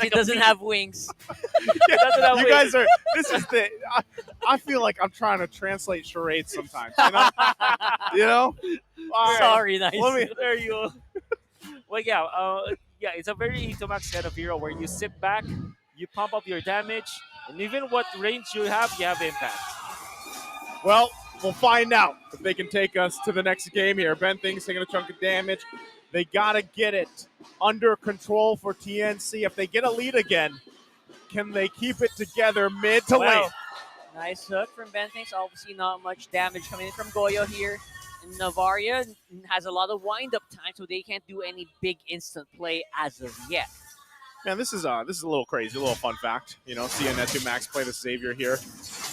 He doesn't have wings. You guys are. This is the. I feel like I'm trying to translate charades sometimes. You know. You know. All right, Sorry, nice. Let me. There you go. Well, yeah, it's a very Hitomax kind of hero where you sit back, you pump up your damage, and even what range you have impact. Well, we'll find out if they can take us to the next game here. Ben Thing's taking a chunk of damage. They gotta get it under control for TNC. If they get a lead again, can they keep it together mid to late? Nice hook from Bentings. Obviously, not much damage coming in from Goyo here. And Navaria has a lot of wind-up time, so they can't do any big instant play as of yet. Man, this is a little crazy, a little fun fact. You know, seeing Netu Max play the Savior here.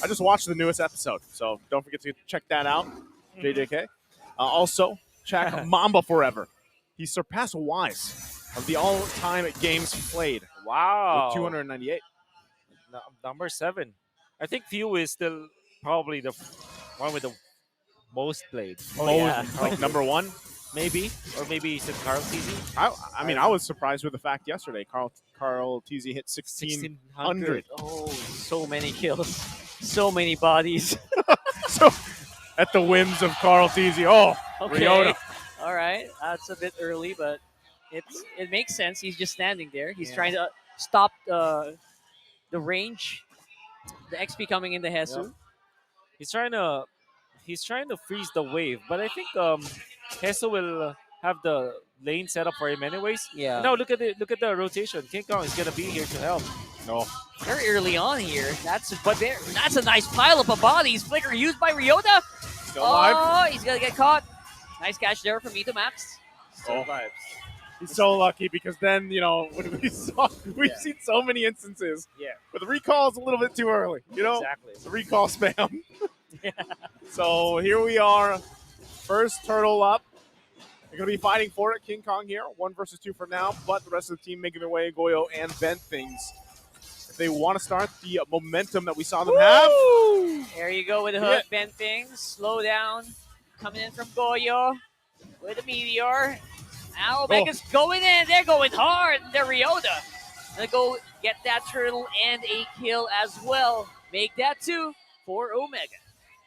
I just watched the newest episode, so don't forget to check that out, JJK. Also, check Mamba Forever. He surpassed Wise of the all-time games played. Wow. With 298. Number 7. I think Few is still probably the one with the most played. Like number 1? Maybe. Or maybe is it Carl TZ? I mean, I was surprised with the fact yesterday Carl TZ hit 1,600. Oh, so many kills. So many bodies. So, at the whims of Carl TZ. Oh, Okay. Ryota. All right. That's a bit early, but it makes sense. He's just standing there. He's trying to stop the range. The XP coming into Hesu. Yep. He's trying to freeze the wave, but I think Heso will have the lane set up for him anyways. Yeah. Now look at the rotation. King Kong is gonna be here to help. No. Very early on here. That's a nice pile up of bodies. Flicker used by Ryota. Still alive. Oh, he's gonna get caught. Nice catch there from Ito Max. Still alive. He's so lucky because then, you know, when we've seen so many instances. Yeah. But the recall is a little bit too early, you know? Exactly. The recall spam. Yeah. So here we are. First turtle up. They're going to be fighting for it. King Kong here. 1 versus 2 for now, but the rest of the team making their way. Goyo and Bent Things. If they want to start the momentum that we saw them have. There you go with the hook. Ben Things. Slow down. Coming in from Goyo with a meteor. Now Omega's going in. They're going hard. They're Ryota. Gonna go get that turtle and a kill as well. Make that 2 for Omega.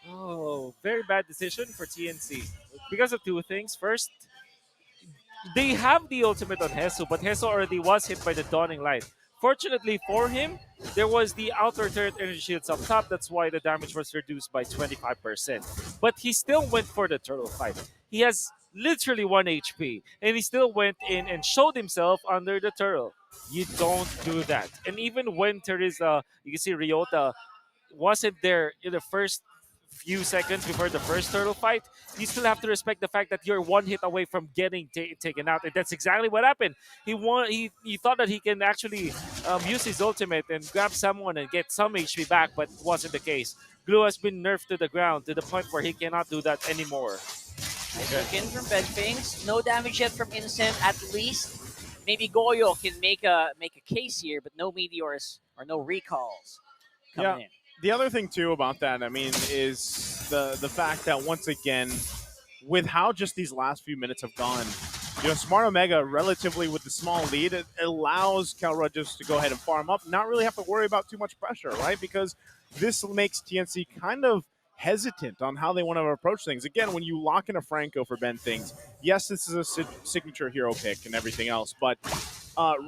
Oh, very bad decision for TNC. Because of 2 things. First, they have the ultimate on Hesu, but Hesu already was hit by the Dawning Light. Fortunately for him, there was the outer turret energy shields up top. That's why the damage was reduced by 25%. But he still went for the turtle fight. He has literally 1 HP, and he still went in and showed himself under the turtle. You don't do that. And even when there is you can see Ryota wasn't there in the first few seconds before the first turtle fight, you still have to respect the fact that you're 1 hit away from getting taken out, and that's exactly what happened. He thought that he can actually use his ultimate and grab someone and get some HP back, but it wasn't the case. Glue has been nerfed to the ground to the point where he cannot do that anymore. Nice look in from Bedfings. No damage yet from Innocent, at least. Maybe Goyo can make a case here, but no meteors or no recalls coming in. The other thing, too, about that, I mean, is the fact that, once again, with how just these last few minutes have gone, you know, Smart Omega, relatively with the small lead, it allows Calra just to go ahead and farm up, not really have to worry about too much pressure, right? Because this makes TNC kind of hesitant on how they want to approach things. Again, when you lock in a Franco for Ben Things, yes, this is a signature hero pick and everything else, but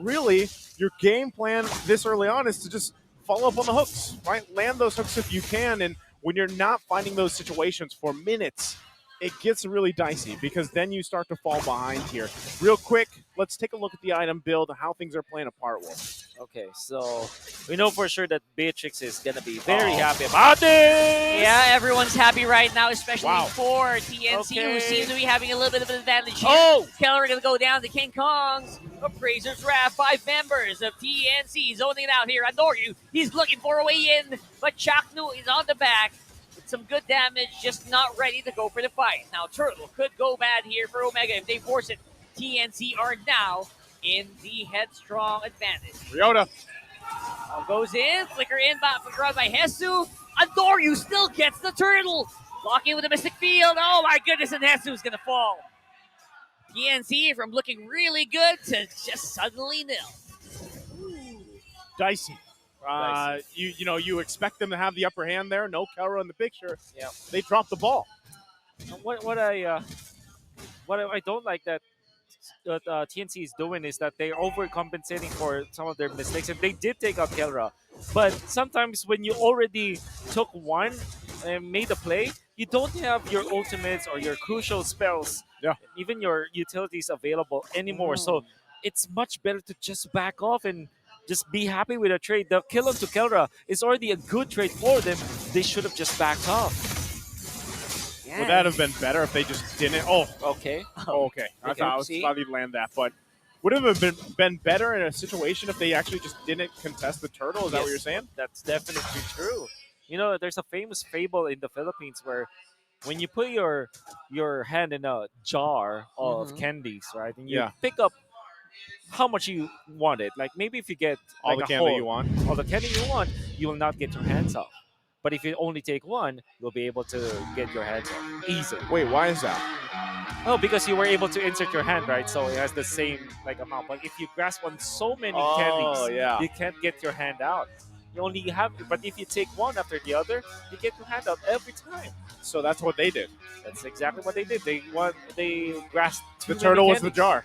really, your game plan this early on is to just follow up on the hooks, right? Land those hooks if you can, and when you're not finding those situations for minutes, it gets really dicey because then you start to fall behind here. Real quick, let's take a look at the item build, how things are playing apart with. Okay, so we know for sure that Beatrix is going to be very happy about this! Yeah, everyone's happy right now, especially for TNC, who seems to be having a little bit of an advantage here. Oh! Keller going to go down to King Kong's Appraiser's Wrath. 5 members of TNC zoning it out here. Andoryu, he's looking for a way in, but Chaknu is on the back. With some good damage, just not ready to go for the fight. Now, Turtle could go bad here for Omega if they force it. TNC are now in the headstrong advantage. Ryota goes in, flicker out by Hesu. Andoryu still gets the turtle. Blocking with the Mystic Field. Oh my goodness, and Hesu's gonna fall. TNC from looking really good to just suddenly nil. dicey. Dicey. You expect them to have the upper hand there. No Kelra in the picture. Yeah. They drop the ball. And what I don't like that TNC is doing is that they're overcompensating for some of their mistakes, and they did take out Kelra. But sometimes when you already took one and made a play, you don't have your ultimates or your crucial spells, Yeah. even your utilities available anymore. So it's much better to just back off and just be happy with a trade. The kill onto Kelra is already a good trade for them. They should have just backed off. Would that have been better if they just didn't? Oh, Okay. okay. I thought he'd land that, but would it have been better in a situation if they actually just didn't contest the turtle? Is that what you're saying? That's definitely true. You know, there's a famous fable in the Philippines where when you put your hand in a jar of candies, right, and you Yeah. pick up how much you want it. Like maybe if you get All like the a candy whole, you want. all the candy you want, you will not get your hands off. But if you only take one, you'll be able to get your hands off easily. Wait, why is that? Oh, because you were able to insert your hand, right? So it has the same like amount. But if you grasp on so many candies, yeah. you can't get your hand out. You only have, but if you take one after the other, you get your hand out every time. So that's what they did. That's exactly what they did. They grasped too The many turtle was the candies. jar.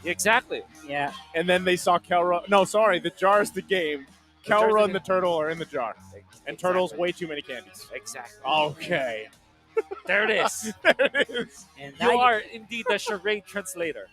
Exactly. Yeah. And then they saw Kelra. No, sorry, the jar is the game. The jar's Kelra the and the turtle are in the jar. And turtle's way too many candies. Exactly. Okay. There it is. There it is. And You are indeed the charade translator.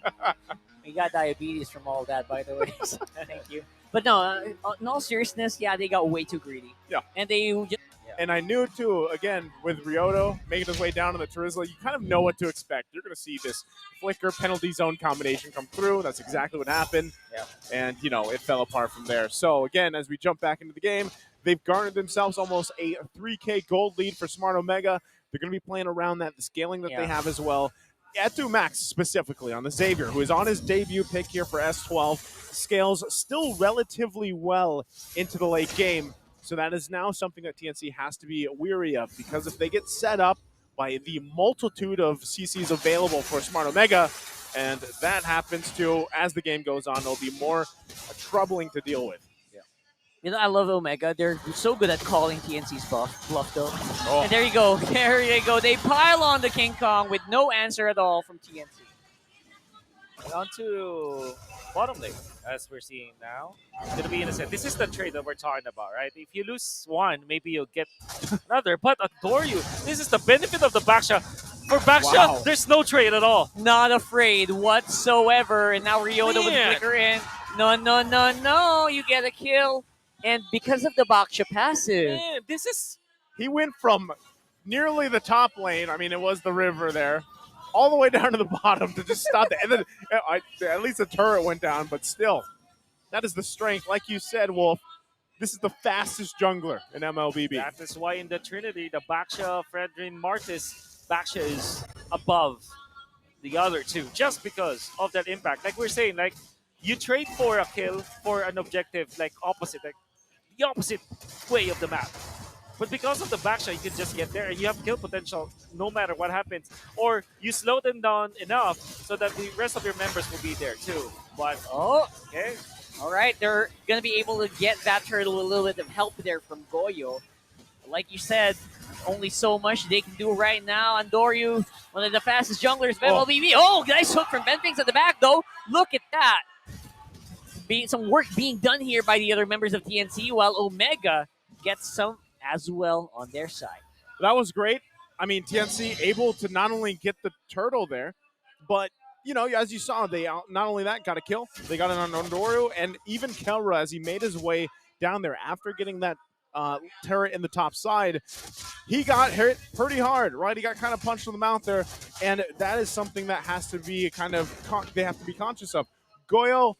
we got diabetes from all that, by the way. So, thank you. But no, in all seriousness, yeah, they got way too greedy. Yeah. And they just. And I knew too, again, with Ryoto making his way down to the Terizla, you kind of know what to expect. You're going to see this flicker penalty zone combination come through. That's exactly what happened. Yeah. And, it fell apart from there. So, again, as we jump back into the game, they've garnered themselves almost a 3K gold lead for Smart Omega. They're going to be playing around that, the scaling that they have as well. Etu Max specifically on the Xavier, who is on his debut pick here for S12, scales still relatively well into the late game. So that is now something that TNC has to be weary of, because if they get set up by the multitude of CCs available for Smart Omega, and that happens too as the game goes on, it'll be more troubling to deal with. I love Omega. They're so good at calling TNC's bluff though. Oh. And there you go. There you go. They pile on the King Kong with no answer at all from TNC. And on to bottom lane, as we're seeing now. It's going to be in a set. This is the trade that we're talking about, right? If you lose one, maybe you'll get another. But adore you. This is the benefit of the backshot. For backshot, there's no trade at all. Not afraid whatsoever. And now Ryoto with flicker in. No, no, no, no. You get a kill. And because of the backshot passive. Man, this is... He went from nearly the top lane, I mean, it was the river there, all the way down to the bottom to just stop it. And then at least the turret went down, but still, that is the strength. Like you said, Wolf, this is the fastest jungler in MLBB. That is why in the Trinity, the Baksha, Fredrin, Martis, Baksha is above the other two, just because of that impact. Like we're saying, like, you trade for a kill for an objective, like opposite, like the opposite way of the map. But because of the backshot, you can just get there and you have kill potential no matter what happens. Or you slow them down enough so that the rest of your members will be there too. But, okay. All right, they're going to be able to get that turtle a little bit of help there from Goyo. Like you said, only so much they can do right now. Andoryu, one of the fastest junglers of MLBB. Oh, nice hook from Benfings at the back, though. Look at that. Some work being done here by the other members of TNC, while Omega gets some as well on their side. That was great. I mean, TNC able to not only get the turtle there, but, as you saw, they not only that got a kill, they got it on Ondoru, and even Kelra, as he made his way down there after getting that turret in the top side, he got hit pretty hard, right? He got kind of punched in the mouth there, and that is something that has to be they have to be conscious of. Goyo,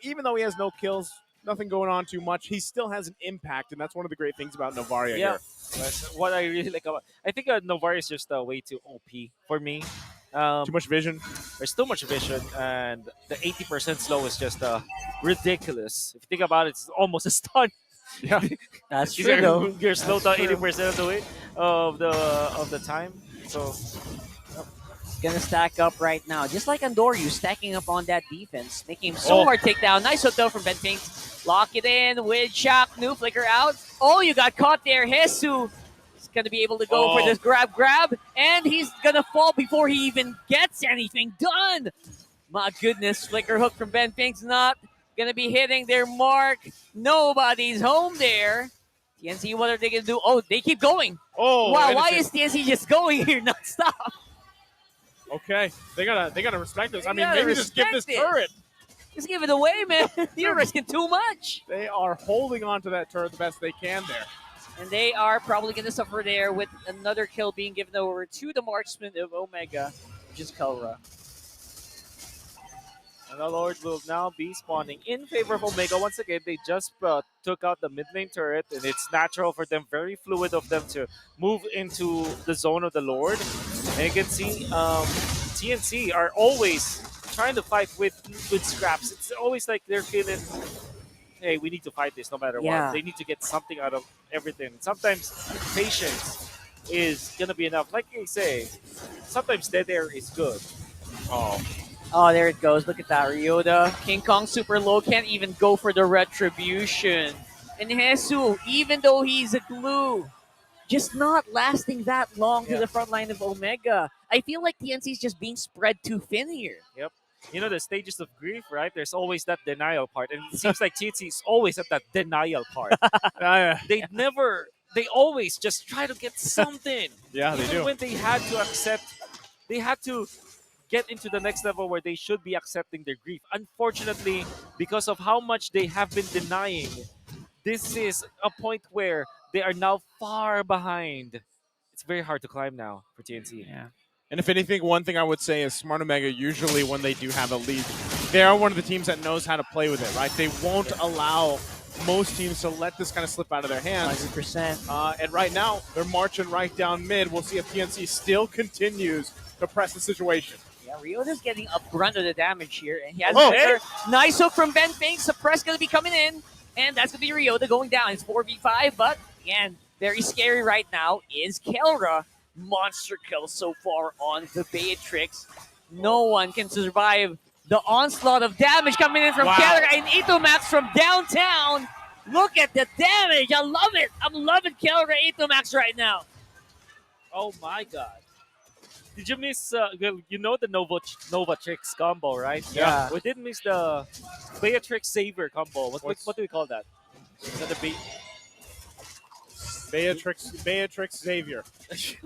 even though he has no kills, nothing going on too much, he still has an impact, and that's one of the great things about Novaria here. That's what I really like about. I think Novaria is just way too OP for me. Too much vision. There's too much vision, and the 80% slow is just ridiculous. If you think about it, it's almost a stun. Yeah, that's true. Though. You're slowed down 80% of the way of the time. So gonna stack up right now. Just like Andoryu, stacking up on that defense, making him so Oh. hard takedown. Nice hook though from Ben Pinks. Lock it in with Shock. New flicker out. Oh, you got caught there. Jesus is gonna be able to go for this grab, and he's gonna fall before he even gets anything done. My goodness, flicker hook from Ben Pinks not gonna be hitting their mark. Nobody's home there. TNC, what are they gonna do? Oh, they keep going. Oh, Wow, why innocent. is TNC just going here nonstop? Okay, they gotta respect this. I mean, gotta maybe just give this respect it. turret. Just give it away, man. You're risking too much. They are holding on to that turret the best they can there. And they are probably going to suffer there with another kill being given over to the marksman of Omega, which is Kelra. And the Lord will now be spawning in favor of Omega. Once again, they just took out the mid lane turret, and it's natural for them, very fluid of them to move into the zone of the Lord. And you can see TNC are always trying to fight with scraps. It's always like they're feeling, hey, we need to fight this no matter Yeah. what. They need to get something out of everything. Sometimes patience is going to be enough. Like you say, sometimes dead air is good. Oh, there it goes. Look at that. Ryota, King Kong super low, can't even go for the retribution. And Jesus, even though he's a glue, just not lasting that long to Yeah. the front line of Omega. I feel like TNC is just being spread too thin here. Yep. You know the stages of grief, right? There's always that denial part. And it seems like TNC is always at that denial part. They always just try to get something. Yeah, they Even do. when they had to get into the next level where they should be accepting their grief. Unfortunately, because of how much they have been denying, this is a point where they are now far behind. It's very hard to climb now for TNC. Yeah. And if anything, one thing I would say is Smart Omega, usually when they do have a lead, they are one of the teams that knows how to play with it, right? They won't allow most teams to let this kind of slip out of their hands. 100%. And right now, they're marching right down mid. We'll see if TNC still continues to press the situation. Yeah, Ryota's getting a brunt of the damage here, and he has Oh, a better. Nice hook from Ben Finks. Suppress going to be coming in, and that's going to be Ryota going down. It's 4v5, but again, very scary right now is Kelra. Monster kill so far on the Beatrix. No one can survive the onslaught of damage coming in from Kelra and Itomax from downtown. Look at the damage. I love it. I'm loving Kelra Itomax right now. Oh my god. Did you miss, you know the Novatrix combo, right? Yeah. We did miss the Beatrix Saver combo. What do we call that? Is that the Beatrix Xavier.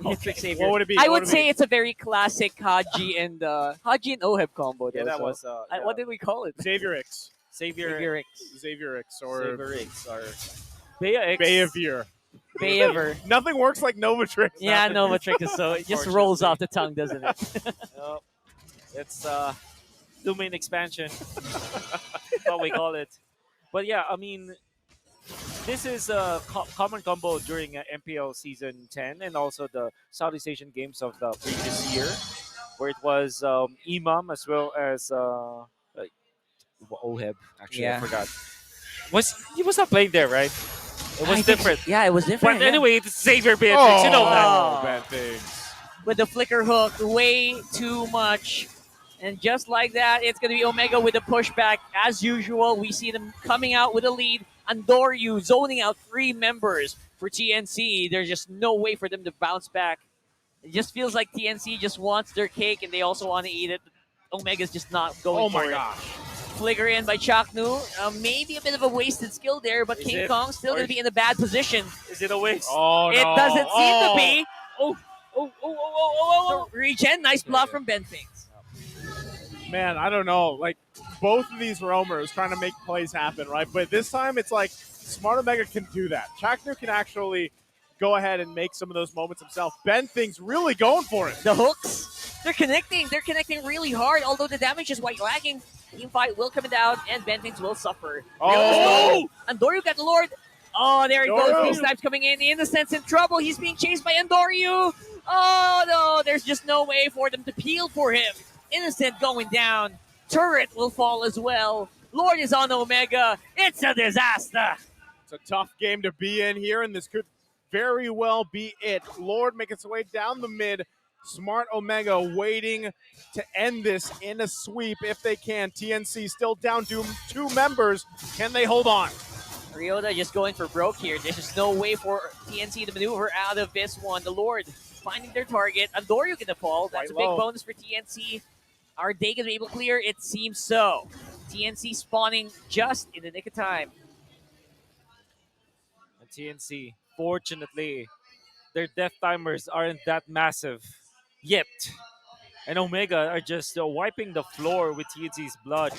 Beatrix Xavier. What would it be? I What would say it's a very classic Haji and Oheb combo. Yeah, though, that so. was. What did we call it? Xavier X. Savior Xavier X or Savior X or Bea X. Bayavir. Bayever. Nothing works like Novatrix. Yeah, Novatrix is so it just rolls off the tongue, doesn't it? Oh, it's domain expansion. That's what we call it. But yeah, I mean, this is a common combo during MPL season 10 and also the Southeast Asian Games of the previous year, where it was Imam as well as Oheb. Actually, Yeah. I forgot. He was not playing there, right? It was I think different. so. Yeah, it was different. But yeah. anyway, it's Xavier Beatrix. You know that. Oh. Bad things. With the flicker hook, way too much. And just like that, it's going to be Omega with a pushback. As usual, we see them coming out with a lead. Andoryu zoning out 3 members for TNC. There's just no way for them to bounce back. It just feels like TNC just wants their cake and they also want to eat it. Omega's just not going for it. Gosh. Flicker in by Chaknu. Maybe a bit of a wasted skill there, but Is King it? Kong still Or- going to be in a bad position. Is it a waste? Oh, no. It doesn't seem to be. Oh. The regen, nice bluff from Ben Finks. Man, I don't know. Like, both of these roamers trying to make plays happen, right? But this time, it's like Smart Omega can do that. Chaknu can actually go ahead and make some of those moments himself. Ben Thing's really going for it. The hooks, they're connecting. They're connecting really hard, although the damage is quite lagging. Team fight will come down, and Ben Finks will suffer. Oh! Andoryu got the Lord. Oh, there he goes. Andoryu. Three snipes coming in. Innocent's in trouble. He's being chased by Andoryu. Oh, no. There's just no way for them to peel for him. Innocent going down. Turret will fall as well. Lord is on Omega. It's a disaster. It's a tough game to be in here, and this could very well be it. Lord making its way down the mid. Smart Omega waiting to end this in a sweep if they can. TNC still down to 2 members. Can they hold on? Ryota just going for broke here. There's just no way for TNC to maneuver out of this one. The Lord finding their target. Andoryu gonna fall. That's Quite a big low. bonus for TNC. Are they gonna be able to clear? It seems so. TNC spawning just in the nick of time. And TNC, fortunately, their death timers aren't that massive yet. And Omega are just wiping the floor with TNC's blood.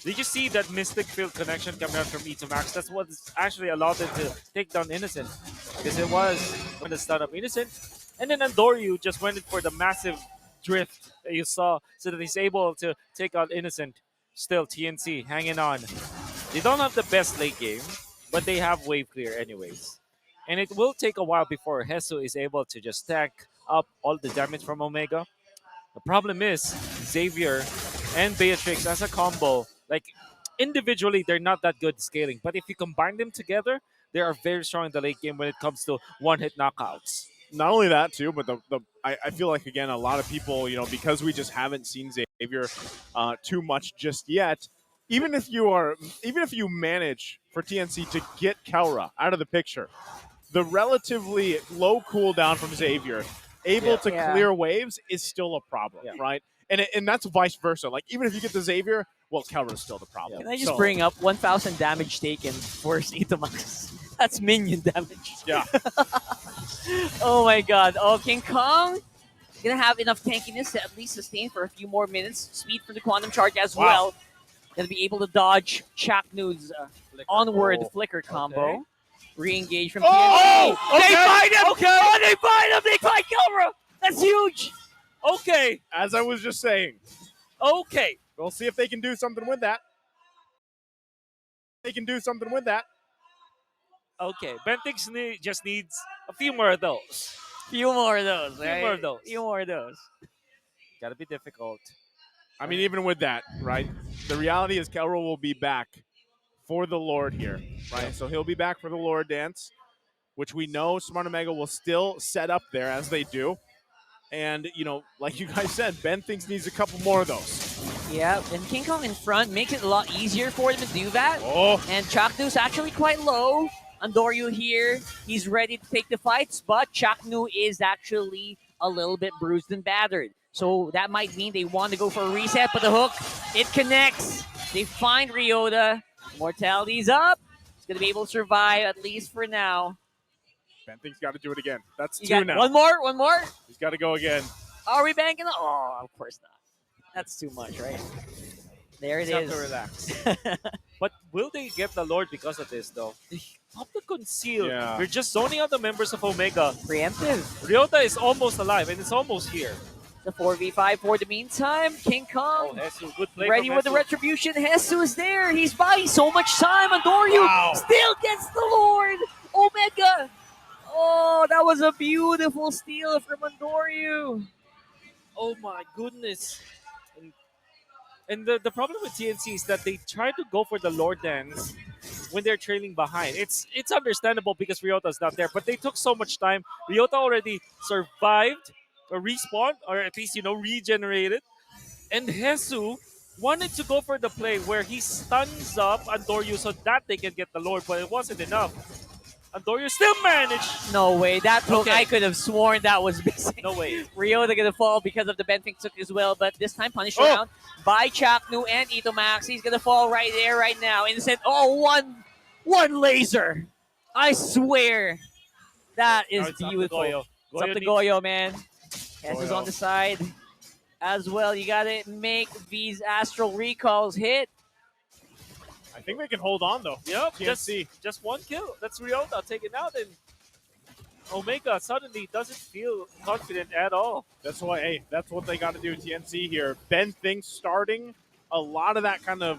Did you see that Mystic Field connection coming out from Max? That's what actually allowed them to take down Innocent. Because it was when the stun up Innocent. And then Andoryu just went in for the massive drift that you saw so that he's able to take out Innocent. Still, TNC hanging on. They don't have the best late game, but they have wave clear anyways. And it will take a while before Hesu is able to just stack up all the damage from Omega. The problem is Xavier and Beatrix as a combo, like individually they're not that good scaling, but if you combine them together, they are very strong in the late game when it comes to one-hit knockouts. Not only that too, but I feel like again a lot of people, because we just haven't seen Xavier too much just yet. Even if you manage for TNC to get Kelra out of the picture, the relatively low cooldown from Xavier, able to clear waves, is still a problem, right? And that's vice versa. Like even if you get the Xavier, well, Kelra's still the problem. Can I just bring up 1,000 damage taken for Itomax? That's minion damage. Yeah. Oh my god. Oh, King Kong gonna have enough tankiness to at least sustain for a few more minutes. Speed for the quantum charge as well. Gonna be able to dodge Chaknu's onward flicker combo. Re-engage from TNC. They find him! Okay. Oh, they find him! They find Kelra! That's huge! Okay, As I was just saying, okay. we'll see if they can do something with that. Okay, Bentix just needs a few more of those. Few more of those, Few right? more of those. Few more of those. Gotta be difficult. I mean, even with that, right? The reality is Kelra will be back for the Lord here, right? So he'll be back for the Lord dance, which we know Smart Omega will still set up there as they do. And, like you guys said, Ben thinks needs a couple more of those. Yeah, and King Kong in front makes it a lot easier for them to do that. Oh, And Chaknu's actually quite low. Andoryu here, he's ready to take the fights, but Chaknu is actually a little bit bruised and battered. So that might mean they want to go for a reset, but the hook, it connects. They find Ryota. Mortality's up. He's going to be able to survive, at least for now. Ben thinks got to do it again. That's You two got now. one more? He's got to go again. Are we banking? Oh, of course not. That's too much, right? There it Just have is. to relax. But will they get the Lord because of this, though? They have to conceal. Yeah. You're just zoning out the members of Omega. Preemptive. Ryota is almost alive, and it's almost here. The 4v5 for the meantime. King Kong. Oh, Hesu, good play Ready from with the Hesu. retribution. Hesu is there. He's buying so much time. Andoryu Wow. still gets the Lord. Omega. Oh, that was a beautiful steal from Andoryu. Oh my goodness. And the problem with TNC is that they try to go for the Lord dance when they're trailing behind. It's understandable because Ryota's not there, but they took so much time. Ryota already survived or respawned, or at least, regenerated. And Hesu wanted to go for the play where he stuns up Andoryu so that they can get the Lord, but it wasn't enough. Andoryu still managed. No way. That hook, Okay. I could have sworn that was missing. No way. Ryota gonna fall because of the Benfink hook as well, but this time punished Oh. around by Chaknu and Itomax. He's gonna fall right there, right now. Innocent. Oh, one laser. I swear. That Now is it's up to beautiful. Goyo. It's up to needs- Goyo, man. Hess is Goyo. on the side as well. You gotta make these astral recalls hit. I think they can hold on, though. Yep, TNC. just one kill. That's Ryota taken out, and Omega suddenly doesn't feel confident at all. That's what they got to do. TNC here. Ben thinks starting a lot of that kind of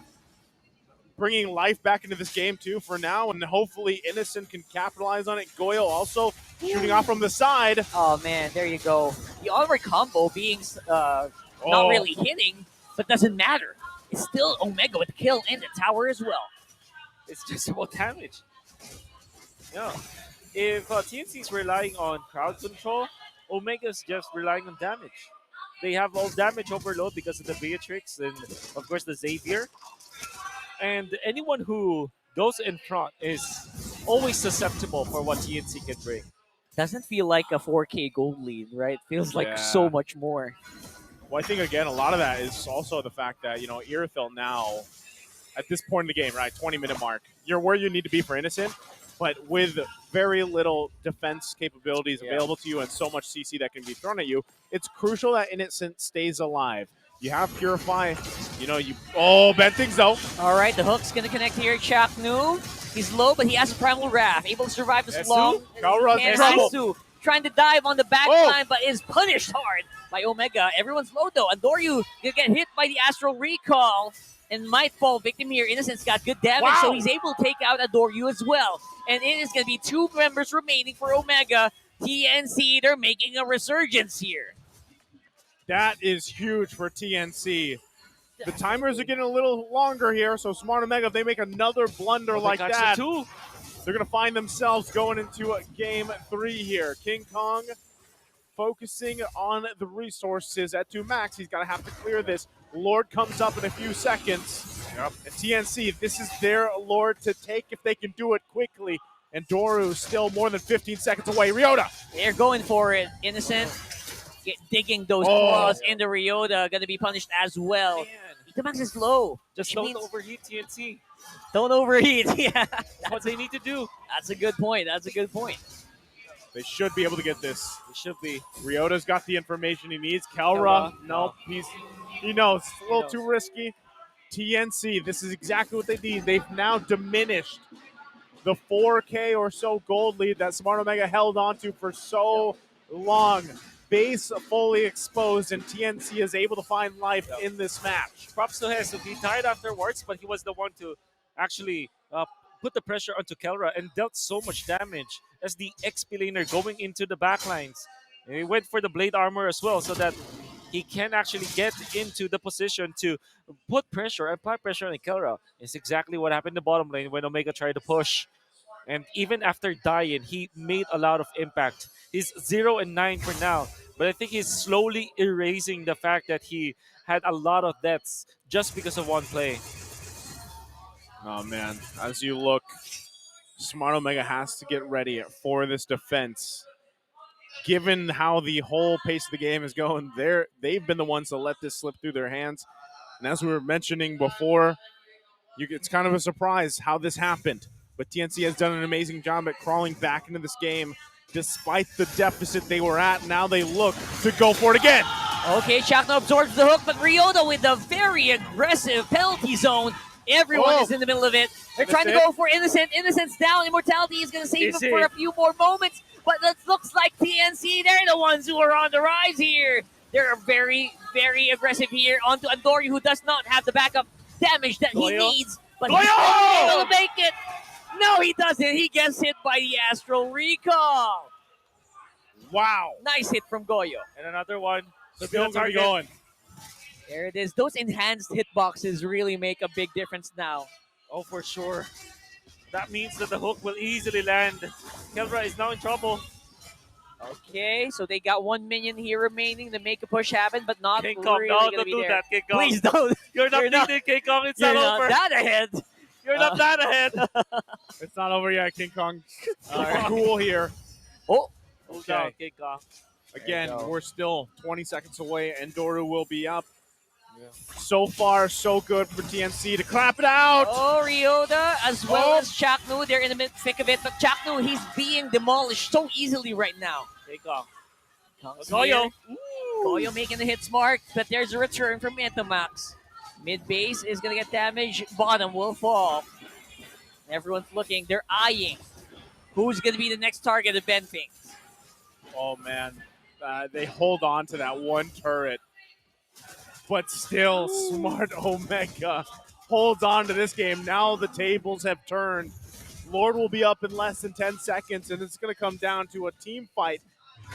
bringing life back into this game too for now, and hopefully Innocent can capitalize on it. Goyo also shooting off from the side. Oh man, there you go. The onward combo being not Oh. really hitting, but doesn't matter. It's still Omega with the kill and the tower as well. It's just about damage. Yeah. If TNC is relying on crowd control, Omega's just relying on damage. They have all damage overload because of the Beatrix and of course the Xavier. And anyone who goes in front is always susceptible for what TNC can bring. Doesn't feel like a 4K gold lead, right? Feels like so Yeah. much more. Well, I think again a lot of that is also the fact that Irithyll now at this point in the game, right, 20-minute mark, you're where you need to be for Innocent, but with very little defense capabilities Yeah. available to you and so much CC that can be thrown at you, it's crucial that Innocent stays alive. You have Purify, bad things though. All right, the hook's going to connect here. Chaknu, he's low, but he has a Primal Wrath. Able to survive this Esu? long. Kalra's And in trouble. Esu trying to dive on the back Oh. line, but is punished hard by Omega. Everyone's low though. Andoryu gonna get hit by the Astral Recall and might fall victim here. Innocent's got good damage, so Wow. he's able to take out Andoryu as well. And it is going to be 2 members remaining for Omega. TNC, they're making a resurgence here. That is huge for TNC. The timers are getting a little longer here, so Smart Omega, if they make another blunder like got that, two. they're going to find themselves going into game 3 here. King Kong focusing on the resources at 2 max. He's going to have to clear this. Lord comes up in a few seconds. Yep. And TNC, this is their Lord to take if they can do it quickly. And Doru still more than 15 seconds away. Ryota. They're going for it. Innocent digging those claws into Ryota. Going to be punished as well. Man, Itamax is low. just Which don't means overheat TNC. don't overheat. Yeah, That's what they need to do. that's a good point. That's a good point. They should be able to get this. It should be. Ryota's got the information he needs. Kelra, Kelra, no, no. he knows. It's a little knows. too risky. TNC, this is exactly what they need. They've now diminished the 4K or so gold lead that Smart Omega held onto for so long. Base fully exposed, and TNC is able to find life in this match. Props to Hesu. He died afterwards, but he was the one to actually put the pressure onto Kelra and dealt so much damage as the XP laner going into the backlines. And he went for the blade armor as well so that he can actually get into the position to put pressure, apply pressure on Kelra. It's exactly what happened in the bottom lane when Omega tried to push. And even after dying, he made a lot of impact. He's 0-9 for now, but I think he's slowly erasing the fact that he had a lot of deaths just because of one play. Oh man, as you look, Smart Omega has to get ready for this defense. Given how the whole pace of the game is going, they've been the ones to let this slip through their hands. And as we were mentioning before, it's kind of a surprise how this happened. But TNC has done an amazing job at crawling back into this game despite the deficit they were at. Now they look to go for it again. Okay, Chakno absorbs the hook, but Ryota with a very aggressive penalty zone. Everyone is in the middle of it. They're trying to go for Innocent. Innocent's down. Immortality is going to save him for a few more moments. But it looks like TNC, they're the ones who are on the rise here. They're very, very aggressive here onto Andoryu, who does not have the backup damage that he needs. But he's able to make it. No, he doesn't. He gets hit by the Astral Recall. Wow. Nice hit from Goyo. And another one. Still going to be going. There it is. Those enhanced hitboxes really make a big difference now. Oh, for sure. That means that the hook will easily land. Kelra is now in trouble. Okay, so they got 1 minion here remaining to make a push happen, but not King Kong, really no, gonna don't be do there. that, King Kong. Please don't. You're not You're needed, King Kong. It's You're not not over. that ahead. You're not that ahead. It's not over yet, King Kong. All right, cool here. Oh, Hold down, King Kong. Again, There you go. we're still 20 seconds away, and Doru will be up. So far, so good for TNC to clap it out. oh, Ryota as well as Chaknu. They're in the thick of it, but Chaknu, he's being demolished so easily right now. King Kong. Goyo. Goyo. Goyo making the hits mark, but there's a return from Antamax. Mid base is going to get damaged. Bottom will fall. Everyone's looking. They're eyeing who's going to be the next target of Ben Ping. Oh, man. They hold on to that one turret. But still, Smart Omega holds on to this game. Now the tables have turned. Lord will be up in less than 10 seconds, and it's going to come down to a team fight.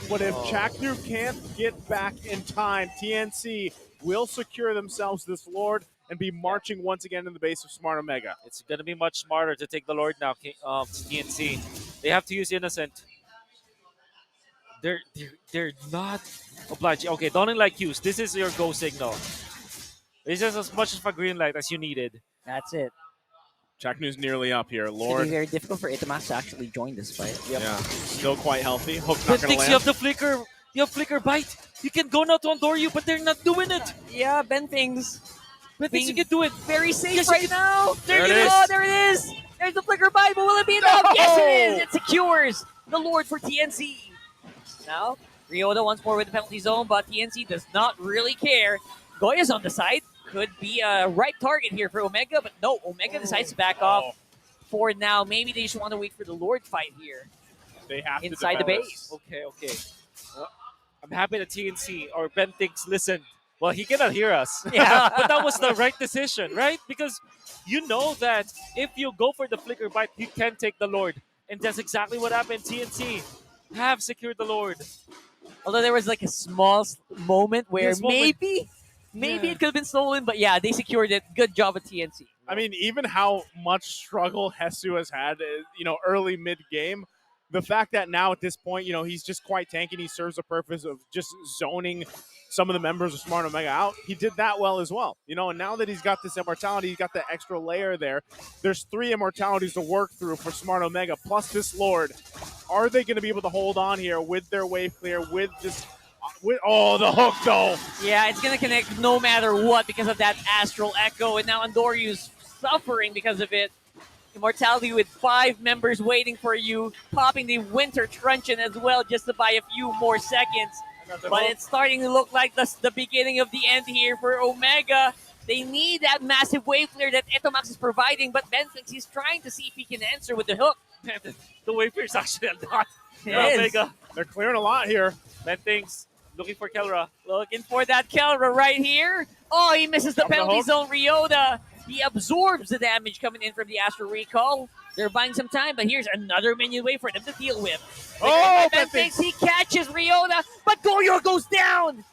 But if Chaknu can't get back in time, TNC will secure themselves this Lord and be marching once again in the base of Smart Omega. It's going to be much smarter to take the Lord now, TNC. They have to use Innocent. They're not obliging. Okay, Dawning Light cues. This is your go signal. This is as much of a green light as you needed. That's it. Chaknu's nearly up here. It's going to Lord, be very difficult for Itomax to actually join this fight. Yep. yeah, still quite healthy. Hook Ben not going to thinks you land. have the flicker. You have flicker bite. You can go now to Andor you, but they're not doing it. Yeah, Ben thinks Ben thinks you being can do it. very safe Yes, you right can. now. There it it is. is. Oh, there it is. There's the flicker bite, but will it be enough? No! Yes, it is. It secures the Lord for TNC. Now, Ryota once more with the penalty zone, but TNC does not really care. Goya's on the side. Could be a right target here for Omega, but no, Omega decides to back off for now. Maybe they just want to wait for the Lord fight here They have inside to the defend base. Okay, okay. Well, I'm happy that TNC or Ben thinks listened. Well, he cannot hear us. Yeah. But that was the right decision, right? Because you know that if you go for the flicker bite, you can take the Lord. And that's exactly what happened. TNC have secured the Lord. Although there was like a small moment where This moment- maybe Yeah. it could have been stolen, but yeah, they secured it. Good job at TNC. I mean, even how much struggle Hesu has had, early mid game, the fact that now at this point, he's just quite tanky. He serves the purpose of just zoning some of the members of Smart Omega out. He did that well as well. And now that he's got this immortality, he's got the extra layer there. There's 3 immortalities to work through for Smart Omega, plus this Lord. Are they going to be able to hold on here with their wave clear, with this? The hook though. Yeah, it's gonna connect no matter what because of that Astral Echo, and now Andoryu's suffering because of it. Immortality with 5 members waiting for you, popping the Winter Truncheon as well just to buy a few more seconds. But it's starting to look like the beginning of the end here for Omega. They need that massive wave clear that Etomax is providing, but Ben thinks he's trying to see if he can answer with the hook. The wave is actually a lot. It For is. Omega. They're clearing a lot here. Ben thinks looking for Kelra. Looking for that Kelra right here. Oh, he misses the Up the penalty hook. zone. Ryota. He absorbs the damage coming in from the Astral Recall. They're buying some time, but here's another minion wave for them to deal with. Oh, Ben Ben thinks he catches Ryota, but Goyor goes down.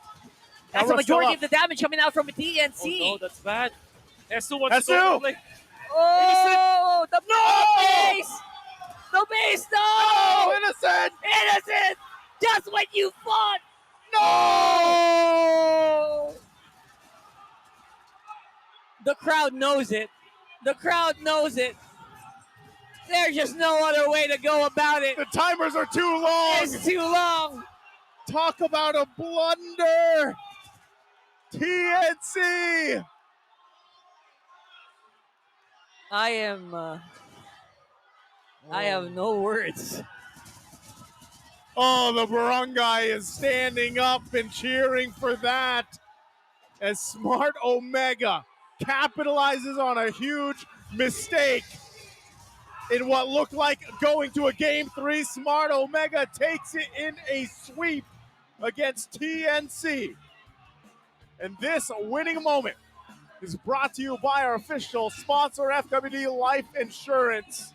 That's the Kelra's still majority up. of the damage coming out from Oh TNC. no, that's bad. S2 wants to S2! go play. Oh, the No! base! The base, Oh, no! innocent! Innocent! Just when you fought! No! The crowd knows it. The crowd knows it. There's just no other way to go about it. The timers are too long. It's too long. Talk about a blunder. TNC. I have no words. Oh, the barangay is standing up and cheering for that as Smart Omega capitalizes on a huge mistake in what looked like going to a Game 3. Smart Omega takes it in a sweep against TNC. And this winning moment is brought to you by our official sponsor, FWD Life Insurance.